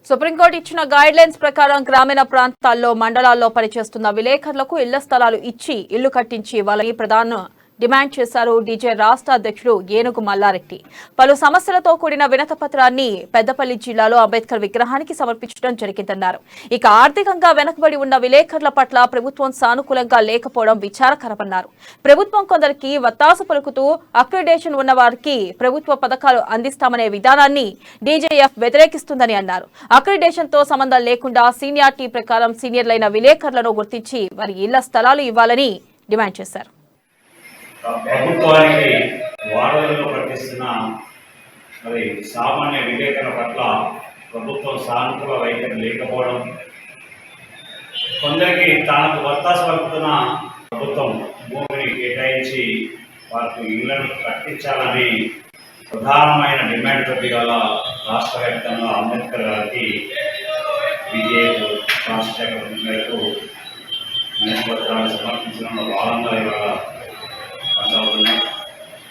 Supreme court ఇచ్చిన guide lines ప్రకారం గ్రామీణ ప్రాంతాల్లో మండలాల్లో పనిచేస్తున్న విలేకరులకు ఇళ్ల స్థలాలు ఇచ్చి ఇల్లు కట్టించి ఇవ్వాలని ప్రధాన డిమాండ్ చేశారు డీజే రాష్ట్ర అధ్యక్షుడు ఏనుగు మల్లారెడ్డి. పలు సమస్యలతో కూడిన వినతపత్రాన్ని పెద్దపల్లి జిల్లాలో అంబేద్కర్ విగ్రహానికి సమర్పించడం జరిగిందన్నారు. ఇక ఆర్థికంగా వెనుకబడి ఉన్న విలేకరుల పట్ల ప్రభుత్వం సానుకూలంగా లేకపోవడం విచారకరమన్నారు. ప్రభుత్వం కొందరికి వత్తాసు పలుకుతూ అక్రిడేషన్ ఉన్న వారికి ప్రభుత్వ పథకాలు అందిస్తామనే విధానాన్ని డీజేఎఫ్ వ్యతిరేకిస్తుందని అన్నారు. అక్రిడేషన్ తో సంబంధం లేకుండా సీనియారిటీ ప్రకారం సీనియర్లైన విలేకరులను గుర్తించి వారి ఇళ్ల స్థలాలు ఇవ్వాలని డిమాండ్ చేశారు. ప్రభుత్వానికి వారధిలో పట్టిస్తున్న మరి సామాన్య విలేకరుల పట్ల ప్రభుత్వం సానుకూల వైఖరి లేకపోవడం, కొందరికి తనకు వత్తాసు పలుకుతున్న ప్రభుత్వం భూమిని కేటాయించి వారికి ఇళ్లను కట్టించాలని ప్రధానమైన డిమాండ్ తోటి గల రాష్ట్ర వ్యాప్తంగా అంబేద్కర్ గారికి బీజేపీ రాష్ట్ర శాఖ మేరకు వినతిపత్రాలు సమర్పించడంలో భాగంగా ఇవాళ కొనసాగుతున్నాయి.